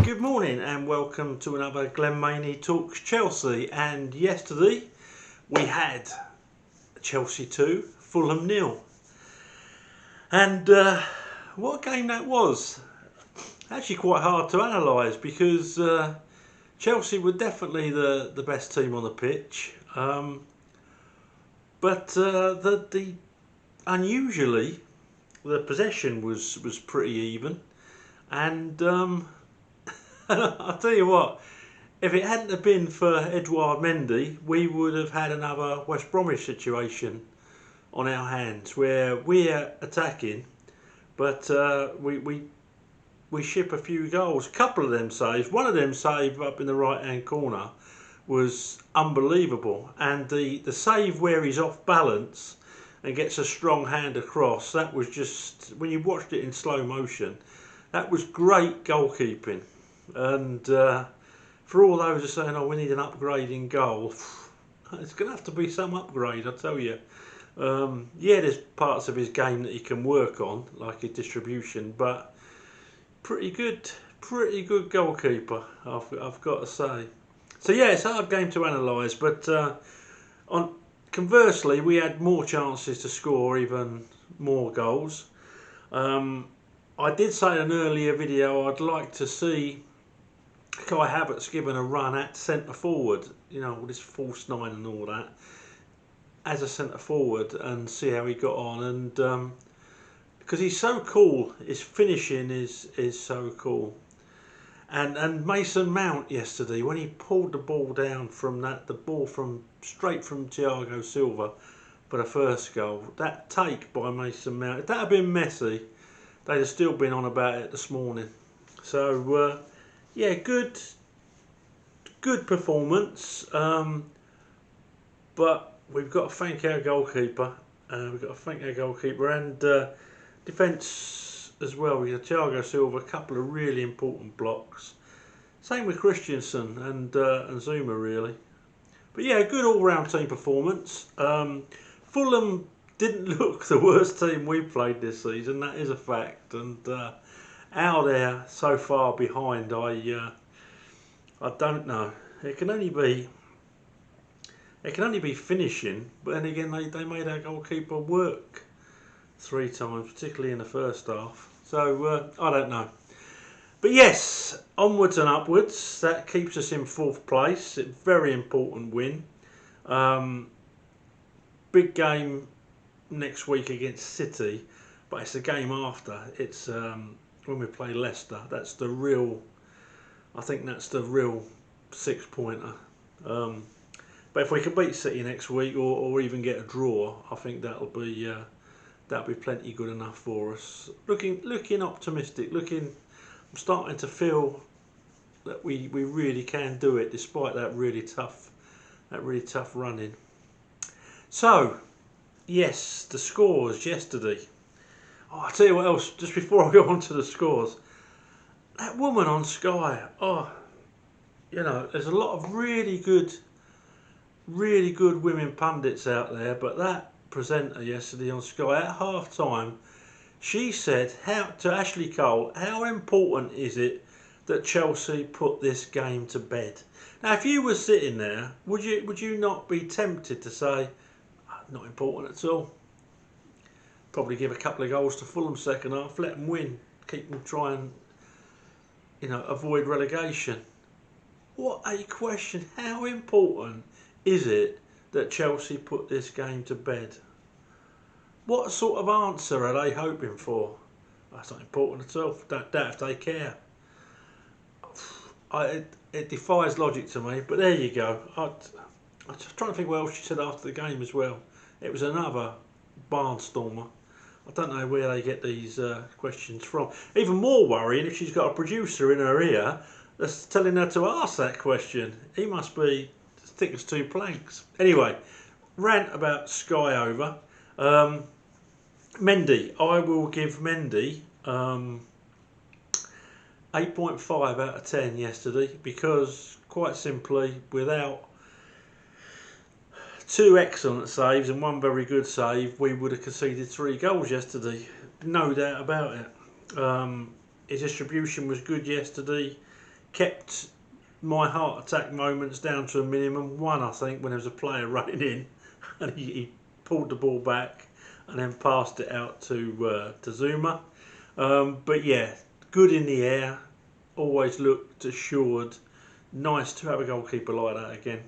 Good morning and welcome to another Glenn Maney Talks Chelsea. And yesterday we had Chelsea 2, Fulham 0. And what a game that was. Actually quite hard to analyse because Chelsea were definitely the best team on the pitch. But unusually the possession was pretty even. And I'll tell you what, if it hadn't have been for Edouard Mendy, we would have had another West Bromwich situation on our hands where we're attacking, but we ship a few goals. A couple of them saves. One of them saved up in the right hand corner was unbelievable, and the save where he's off balance and gets a strong hand across, that was just, when you watched it in slow motion, that was great goalkeeping. And for all those who are saying, oh, we need an upgrade in goal, it's going to have to be some upgrade, I tell you. Yeah, there's parts of his game that he can work on, like his distribution, but pretty good goalkeeper, I've got to say. So yeah, it's a hard game to analyse, but conversely, we had more chances to score even more goals. I did say in an earlier video I'd like to see Kai Havertz given a run at centre forward, you know, with this false nine and all that, as a centre forward, and see how he got on. And because he's so cool, his finishing is so cool. And Mason Mount yesterday, when he pulled the ball down from the ball straight from Thiago Silva for the first goal, that take by Mason Mount, if that had been Messi, they'd have still been on about it this morning. So yeah, good performance. But we've got to thank our goalkeeper. And defence as well. We had Thiago Silva, a couple of really important blocks. Same with Christensen and Zuma, really. But yeah, good all-round team performance. Fulham didn't look the worst team we've played this season. That is a fact. And how they're so far behind, I don't know. It can only be finishing, but then again they made our goalkeeper work 3 times, particularly in the first half. So I don't know. But yes, onwards and upwards. That keeps us in 4th place. It's a very important win. Big game next week against City, but it's the game after. It's when we play Leicester. That's the real. I think that's the real 6-pointer. But if we can beat City next week, or even get a draw, I think that'll be plenty good enough for us. Looking optimistic. I'm starting to feel that we really can do it, despite that really tough running. So yes, the scores yesterday. Oh, I'll tell you what else, just before I go on to the scores. That woman on Sky, oh, you know, there's a lot of really good women pundits out there, but that presenter yesterday on Sky at half time, she said to Ashley Cole, how important is it that Chelsea put this game to bed? Now, if you were sitting there, would you not be tempted to say, not important at all? Probably give a couple of goals to Fulham second half, let them win, keep them trying, you know, avoid relegation. What a question! How important is it that Chelsea put this game to bed? What sort of answer are they hoping for? That's not important at all. Don't doubt if they care. It defies logic to me, but there you go. I'm just trying to think what else she said after the game as well. It was another barnstormer. I don't know where they get these questions from. Even more worrying if she's got a producer in her ear that's telling her to ask that question. He must be as thick as 2 planks. Anyway, rant about Sky over. Mendy, I will give Mendy 8.5 out of 10 yesterday, because quite simply, without 2 excellent saves and 1 very good save, we would have conceded 3 goals yesterday. No doubt about it. His distribution was good yesterday. kept my heart attack moments down to a minimum. One, I think, when there was a player running in and he pulled the ball back and then passed it out to Zuma. But yeah, good in the air, always looked assured. Nice to have a goalkeeper like that again.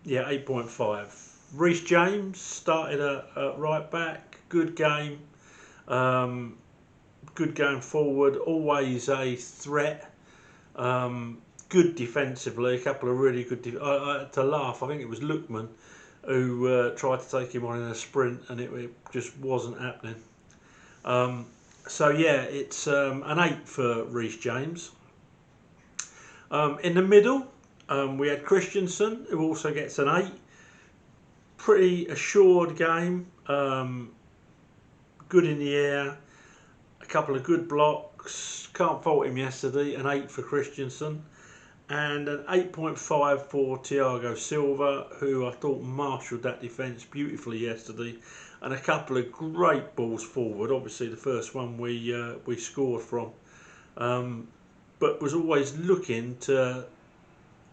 Yeah, 8.5. Reece James started at right back. Good game. Good going forward. Always a threat. Good defensively. A couple of really good. I had to laugh. I think it was Lookman who tried to take him on in a sprint, and it just wasn't happening. So yeah, it's an 8 for Reece James. In the middle, we had Christensen, who also gets an 8. Pretty assured game. Good in the air. A couple of good blocks. Can't fault him yesterday. An 8 for Christensen. And an 8.5 for Thiago Silva, who I thought marshalled that defence beautifully yesterday. And a couple of great balls forward. Obviously, the first one we scored from. But was always looking to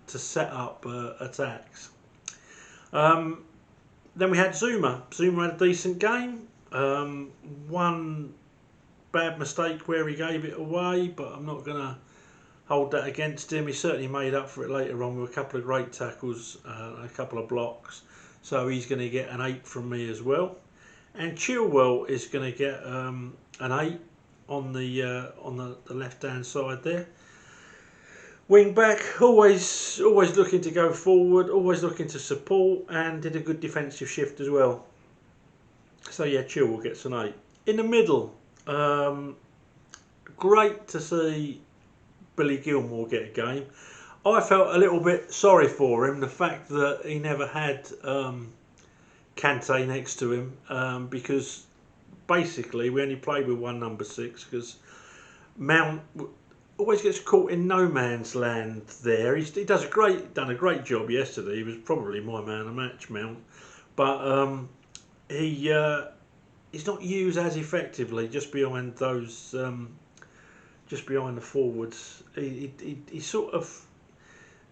set up attacks. Then we had Zuma. Zuma had a decent game. One bad mistake where he gave it away, but I'm not going to hold that against him. He certainly made up for it later on with a couple of great tackles and a couple of blocks. So he's going to get an 8 from me as well. And Chilwell is going to get an 8 on the left-hand side there. Wing back, always looking to go forward, always looking to support, and did a good defensive shift as well. So yeah, Chilwell gets an 8. In the middle, great to see Billy Gilmour get a game. I felt a little bit sorry for him, the fact that he never had Kante next to him, because basically we only played with one number 6 because Mount always gets caught in no man's land there. He done a great job yesterday. He was probably my man of the match, Mount, but he's not used as effectively just behind those, just behind the forwards. He's sort of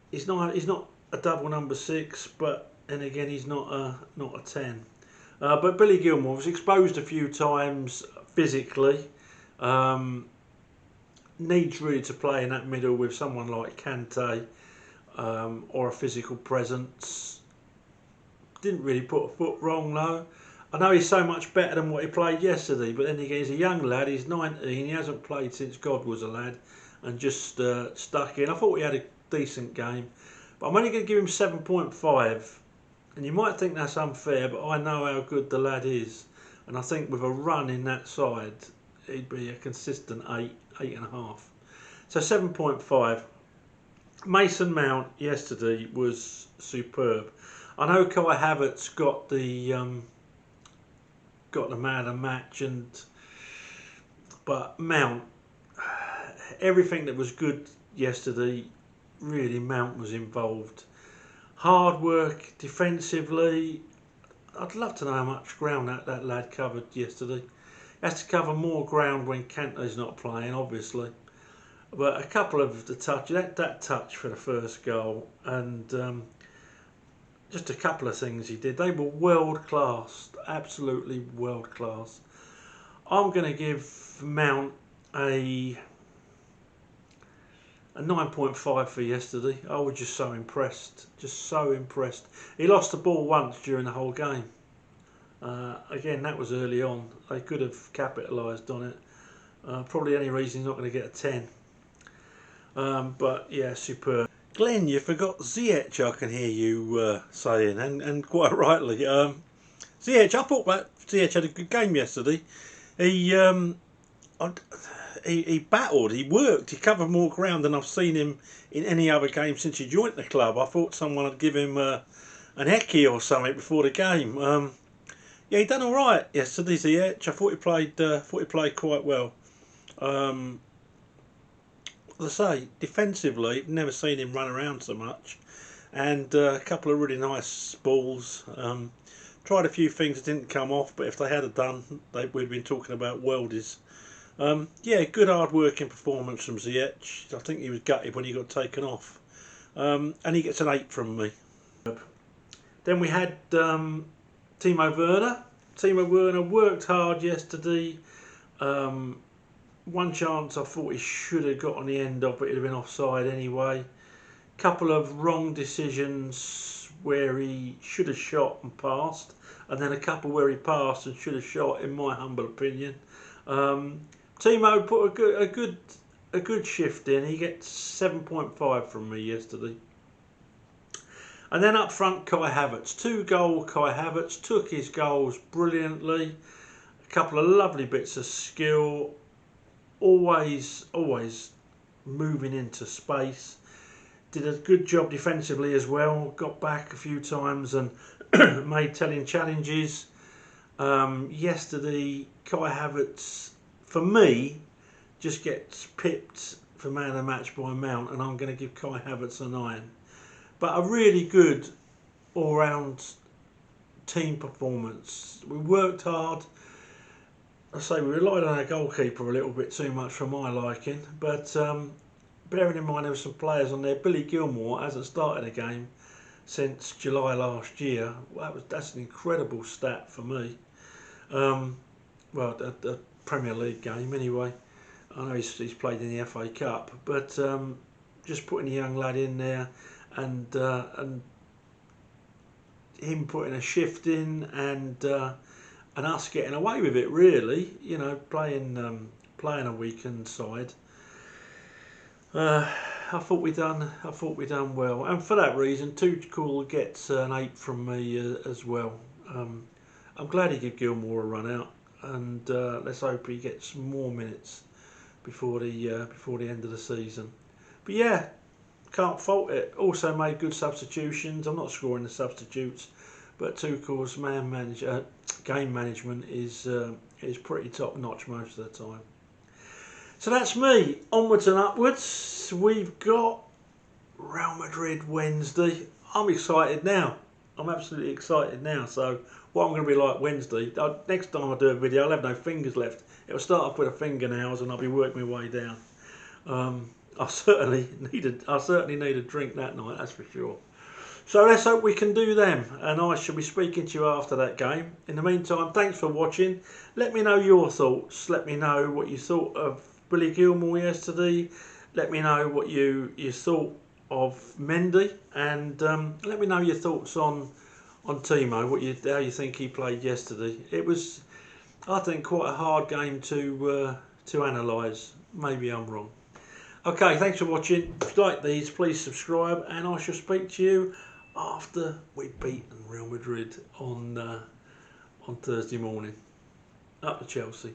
he's not a double number 6, but then again he's not a 10. But Billy Gilmour was exposed a few times physically. Needs really to play in that middle with someone like Kante or a physical presence. Didn't really put a foot wrong though. I know he's so much better than what he played yesterday, but then again he's a young lad, he's 19, he hasn't played since God was a lad, and just stuck in. I thought he had a decent game, but I'm only going to give him 7.5, and you might think that's unfair, but I know how good the lad is, and I think with a run in that side he'd be a consistent 8.5. So 7.5. Mason Mount yesterday was superb. I know Kai Havertz got the man of the match, but Mount, everything that was good yesterday, really Mount was involved. Hard work defensively. I'd love to know how much ground that lad covered yesterday. He has to cover more ground when Kante's not playing, obviously. But a couple of the that touch for the first goal, and just a couple of things he did. They were world class, absolutely world class. I'm going to give Mount a 9.5 for yesterday. I was just so impressed, He lost the ball once during the whole game. Again, that was early on. They could have capitalised on it. Probably any reason he's not going to get a 10. But yeah, superb. Glenn, you forgot Ziyech, I can hear you saying, and quite rightly. Ziyech, I thought that Ziyech had a good game yesterday. He battled, he worked, he covered more ground than I've seen him in any other game since he joined the club. I thought someone would give him an Eki or something before the game. Yeah, he done all right yesterday, Ziyech. I thought he played quite well. As I say, defensively, never seen him run around so much, and a couple of really nice balls. Tried a few things that didn't come off, but if they had done, we'd been talking about worldies. Yeah, good hard working performance from Ziyech. I think he was gutted when he got taken off. And he gets an 8 from me. Then we had Timo Werner. Timo Werner worked hard yesterday. One chance I thought he should have got on the end of, but it'd have been offside anyway. Couple of wrong decisions where he should have shot and passed, and then a couple where he passed and should have shot, in my humble opinion. Timo put a good shift in. He gets 7.5 from me yesterday. And then up front, Kai Havertz. 2-goal Kai Havertz, took his goals brilliantly. A couple of lovely bits of skill. Always moving into space. Did a good job defensively as well. Got back a few times and made telling challenges. Yesterday, Kai Havertz, for me, just gets pipped for man of the match by Mount, and I'm going to give Kai Havertz a 9. But a really good all-round team performance. We worked hard. I say we relied on our goalkeeper a little bit too much for my liking, but bearing in mind there were some players on there. Billy Gilmour hasn't started a game since July last year. That's an incredible stat for me. Well, the Premier League game anyway. I know he's played in the FA Cup, but just putting a young lad in there and him putting a shift in and us getting away with it, really. You know, playing a weakened side. I thought we done well, and for that reason, Tuchel gets an 8 from me as well. I'm glad he gave Gilmour a run out, and let's hope he gets more minutes before the end of the season. But yeah, can't fault it. Also made good substitutions. I'm not scoring the substitutes, but Tuchel's game management is pretty top notch most of the time. So that's me. Onwards and upwards. We've got Real Madrid Wednesday. I'm excited now. I'm absolutely excited now. So what I'm going to be like Wednesday, next time I do a video, I'll have no fingers left. It'll start off with the fingernails and I'll be working my way down. I certainly need a drink that night, that's for sure. So let's hope we can do them, and I shall be speaking to you after that game. In the meantime, thanks for watching. Let me know your thoughts. Let me know what you thought of Billy Gilmour yesterday. Let me know what you thought of Mendy, and let me know your thoughts on Timo. How you think he played yesterday. It was, I think, quite a hard game to analyse. Maybe I'm wrong. Okay, thanks for watching. If you like these, please subscribe, and I shall speak to you after we've beaten Real Madrid on Thursday morning. Up to Chelsea.